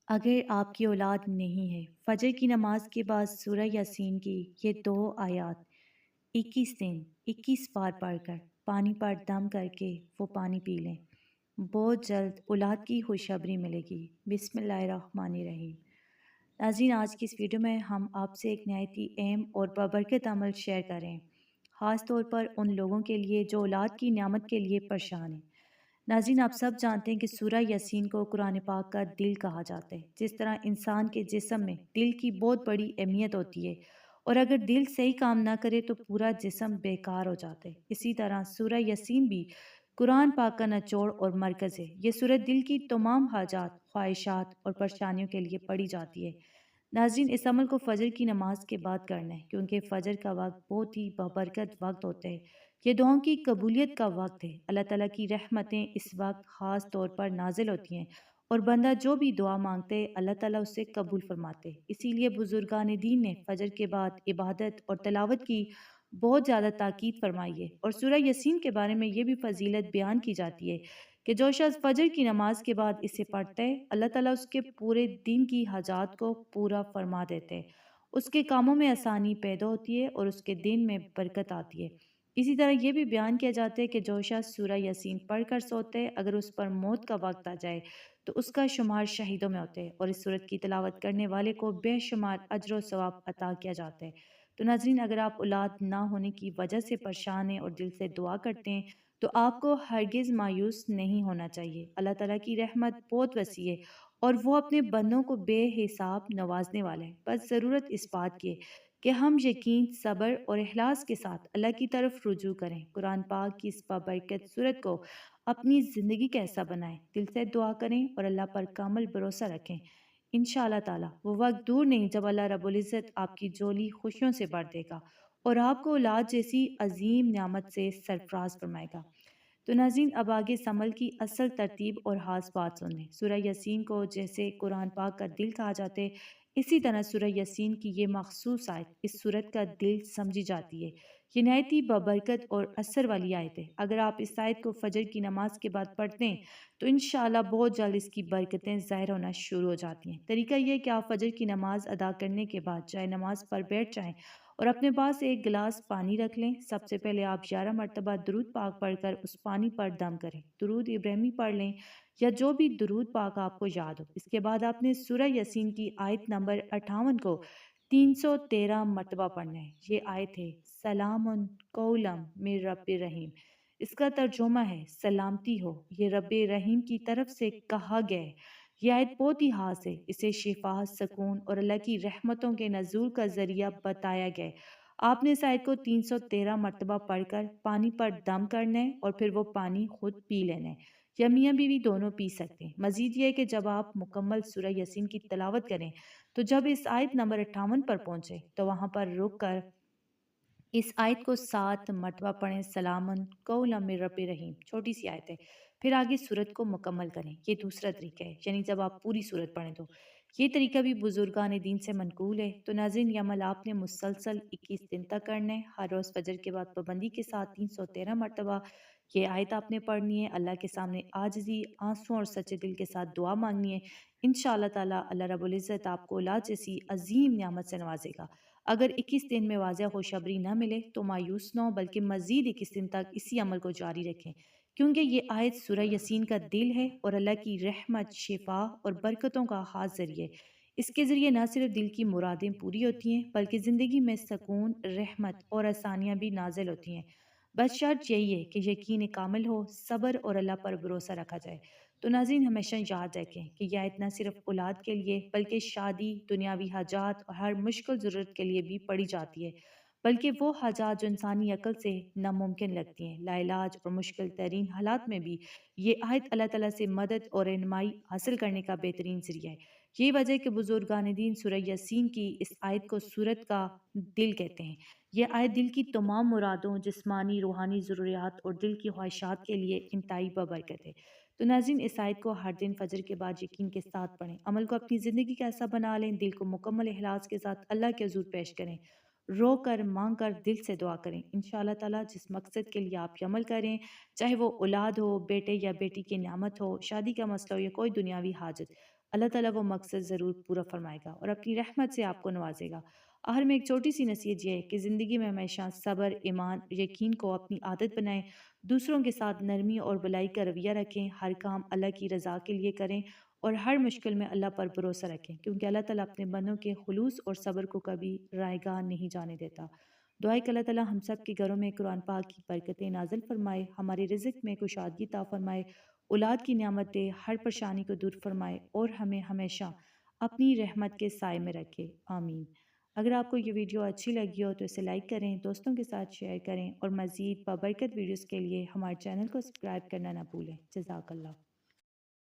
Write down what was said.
اگر آپ کی اولاد نہیں ہے، فجر کی نماز کے بعد سورہ یاسین کی یہ 2 آیات 21 دن 21 بار پڑھ کر پانی پر دم کر کے وہ پانی پی لیں، بہت جلد اولاد کی خوشخبری ملے گی۔ بسم اللہ الرحمن الرحیم۔ ناظرین، آج کی اس ویڈیو میں ہم آپ سے ایک نہایت ہی اہم اور بابرکت عمل شیئر کریں، خاص طور پر ان لوگوں کے لیے جو اولاد کی نعمت کے لیے پریشان ہیں۔ ناظرین، آپ سب جانتے ہیں کہ سورہ یاسین کو قرآن پاک کا دل کہا جاتا ہے۔ جس طرح انسان کے جسم میں دل کی بہت بڑی اہمیت ہوتی ہے اور اگر دل صحیح کام نہ کرے تو پورا جسم بیکار ہو جاتا ہے، اسی طرح سورہ یاسین بھی قرآن پاک کا نچوڑ اور مرکز ہے۔ یہ سورہ دل کی تمام حاجات، خواہشات اور پریشانیوں کے لیے پڑھی جاتی ہے۔ ناظرین، اس عمل کو فجر کی نماز کے بعد کرنا ہے کیونکہ فجر کا وقت بہت ہی بابرکت وقت ہوتا ہے۔ یہ دعاؤں کی قبولیت کا وقت ہے۔ اللہ تعالیٰ کی رحمتیں اس وقت خاص طور پر نازل ہوتی ہیں اور بندہ جو بھی دعا مانگتے ہیں اللہ تعالیٰ اسے قبول فرماتے ہیں۔ اسی لیے بزرگان دین نے فجر کے بعد عبادت اور تلاوت کی بہت زیادہ تاکید فرمائی ہے، اور سورہ یاسین کے بارے میں یہ بھی فضیلت بیان کی جاتی ہے کہ جو شخص فجر کی نماز کے بعد اسے پڑھتا ہے اللہ تعالیٰ اس کے پورے دن کی حاجات کو پورا فرما دیتے ہیں، اس کے کاموں میں آسانی پیدا ہوتی ہے اور اس کے دن میں برکت آتی ہے۔ اسی طرح یہ بھی بیان کیا جاتا ہے کہ جو شخص سورہ یاسین پڑھ کر سوتے ہے اگر اس پر موت کا وقت آ جائے تو اس کا شمار شہیدوں میں ہوتے ہے اور اس سورت کی تلاوت کرنے والے کو بے شمار اجر و ثواب عطا کیا جاتا ہے۔ تو ناظرین، اگر آپ اولاد نہ ہونے کی وجہ سے پریشان ہیں اور دل سے دعا کرتے ہیں تو آپ کو ہرگز مایوس نہیں ہونا چاہیے۔ اللہ تعالیٰ کی رحمت بہت وسیع ہے اور وہ اپنے بندوں کو بے حساب نوازنے والا ہے۔ بس ضرورت اس بات کی ہے کہ ہم یقین، صبر اور اخلاص کے ساتھ اللہ کی طرف رجوع کریں۔ قرآن پاک کی اس بابرکت سورت کو اپنی زندگی کا حصہ بنائیں، دل سے دعا کریں اور اللہ پر کامل بھروسہ رکھیں۔ انشاءاللہ تعالیٰ وہ وقت دور نہیں جب اللہ رب العزت آپ کی جولی خوشیوں سے بھر دے گا اور آپ کو اولاد جیسی عظیم نعمت سے سرفراز فرمائے گا۔ تو ناظرین، اب آگے اس عمل کی اصل ترتیب اور خاص بات سن لیں۔ سورہ یاسین کو جیسے قرآن پاک کا دل کہا جاتا ہے، اسی طرح سورہ یاسین کی یہ مخصوص آیت اس سورت کا دل سمجھی جاتی ہے۔ یہ نہایت ہی بابرکت اور اثر والی آیت ہے۔ اگر آپ اس آیت کو فجر کی نماز کے بعد پڑھتے ہیں تو انشاءاللہ بہت جلد اس کی برکتیں ظاہر ہونا شروع ہو جاتی ہیں۔ طریقہ یہ ہے کہ آپ فجر کی نماز ادا کرنے کے بعد چاہے نماز پر بیٹھ جائیں اور اپنے پاس ایک گلاس پانی رکھ لیں۔ سب سے پہلے آپ 11 مرتبہ درود پاک پڑھ کر اس پانی پر دم کریں، درود ابراہیمی پڑھ لیں یا جو بھی درود پاک آپ کو یاد ہو۔ اس کے بعد آپ نے سورہ یاسین کی آیت نمبر 58 کو 313 مرتبہ پڑھنا ہے۔ یہ آیت ہے سلام قولا من رب رحیم۔ اس کا ترجمہ ہے سلامتی ہو، یہ رب رحیم کی طرف سے کہا گیا ہے۔ یہ آیت بہت ہی خاص ہے، اسے شفا، سکون اور اللہ کی رحمتوں کے نزول کا ذریعہ بتایا گیا ہے۔ آپ نے اس آیت کو 313 مرتبہ پڑھ کر پانی پر دم کرنا ہے اور پھر وہ پانی خود پی لینا ہے یا میاں بیوی دونوں پی سکتے ہیں۔ مزید یہ ہے کہ جب آپ مکمل سورہ یاسین کی تلاوت کریں تو جب اس آیت نمبر 58 پر پہنچے تو وہاں پر رک کر اس آیت کو 7 مرتبہ پڑھیں، سلام قولا من رب رحیم، چھوٹی سی آیت ہے۔ پھر آگے سورت کو مکمل کریں۔ یہ دوسرا طریقہ ہے، یعنی جب آپ پوری سورت پڑھیں تو یہ طریقہ بھی بزرگان دین سے منقول ہے۔ تو ناظرین، یہ عمل آپ نے مسلسل 21 دن تک کرنا ہے۔ ہر روز فجر کے بعد پابندی کے ساتھ 313 مرتبہ یہ آیت آپ نے پڑھنی ہے۔ اللہ کے سامنے عاجزی، آنسوں اور سچے دل کے ساتھ دعا مانگنی ہے۔ انشاءاللہ تعالیٰ اللہ رب العزت آپ کو اولاد جیسی عظیم نعمت سے نوازے گا۔ اگر 21 دن میں واضح خوشخبری نہ ملے تو مایوس نہ ہو بلکہ مزید 21 دن تک اسی عمل کو جاری رکھیں، کیونکہ یہ آیت سورہ یاسین کا دل ہے اور اللہ کی رحمت، شفا اور برکتوں کا خاص ذریعہ ہے۔ اس کے ذریعے نہ صرف دل کی مرادیں پوری ہوتی ہیں بلکہ زندگی میں سکون، رحمت اور آسانیاں بھی نازل ہوتی ہیں۔ بس شرط یہی ہے کہ یقین کامل ہو، صبر اور اللہ پر بھروسہ رکھا جائے۔ تو ناظرین، ہمیشہ یاد رکھیں کہ یہ آیت نہ صرف اولاد کے لیے بلکہ شادی، دنیاوی حاجات اور ہر مشکل ضرورت کے لیے بھی پڑھی جاتی ہے، بلکہ وہ حاجات جو انسانی عقل سے ناممکن لگتی ہیں، لا علاج اور مشکل ترین حالات میں بھی یہ آیت اللہ تعالیٰ سے مدد اور رہنمائی حاصل کرنے کا بہترین ذریعہ ہے۔ یہی وجہ ہے کہ بزرگان دین سورہ یاسین کی اس آیت کو سورت کا دل کہتے ہیں۔ یہ آیت دل کی تمام مرادوں، جسمانی، روحانی ضروریات اور دل کی خواہشات کے لیے انتہائی بابرکت ہے۔ تو ناظرین، اس آیت کو ہر دن فجر کے بعد یقین کے ساتھ پڑھیں، عمل کو اپنی زندگی کا ایسا بنا لیں، دل کو مکمل اخلاص کے ساتھ اللہ کے حضور پیش کریں، رو کر مانگ کر دل سے دعا کریں۔ انشاءاللہ تعالیٰ جس مقصد کے لیے آپ یہ عمل کریں، چاہے وہ اولاد ہو، بیٹے یا بیٹی کی نعمت ہو، شادی کا مسئلہ ہو یا کوئی دنیاوی حاجت، اللہ تعالیٰ وہ مقصد ضرور پورا فرمائے گا اور اپنی رحمت سے آپ کو نوازے گا۔ آخر میں ایک چھوٹی سی نصیحت یہ ہے کہ زندگی میں ہمیشہ صبر، ایمان، یقین کو اپنی عادت بنائیں، دوسروں کے ساتھ نرمی اور بلائی کا رویہ رکھیں، ہر کام اللہ کی رضا کے لیے کریں اور ہر مشکل میں اللہ پر بھروسہ رکھیں، کیونکہ اللہ تعالیٰ اپنے بندوں کے خلوص اور صبر کو کبھی رائے گاہ نہیں جانے دیتا۔ دعائے کہ اللہ تعالیٰ ہم سب کے گھروں میں قرآن پاک کی برکتیں نازل فرمائے، ہمارے رزق میں کشادگی عطا فرمائے، اولاد کی نعمت دے، ہر پریشانی کو دور فرمائے اور ہمیں ہمیشہ اپنی رحمت کے سائے میں رکھے، آمین۔ اگر آپ کو یہ ویڈیو اچھی لگی ہو تو اسے لائک کریں، دوستوں کے ساتھ شیئر کریں اور مزید بابرکت ویڈیوز کے لیے ہمارے چینل کو سبسکرائب کرنا نہ بھولیں۔ جزاک اللہ۔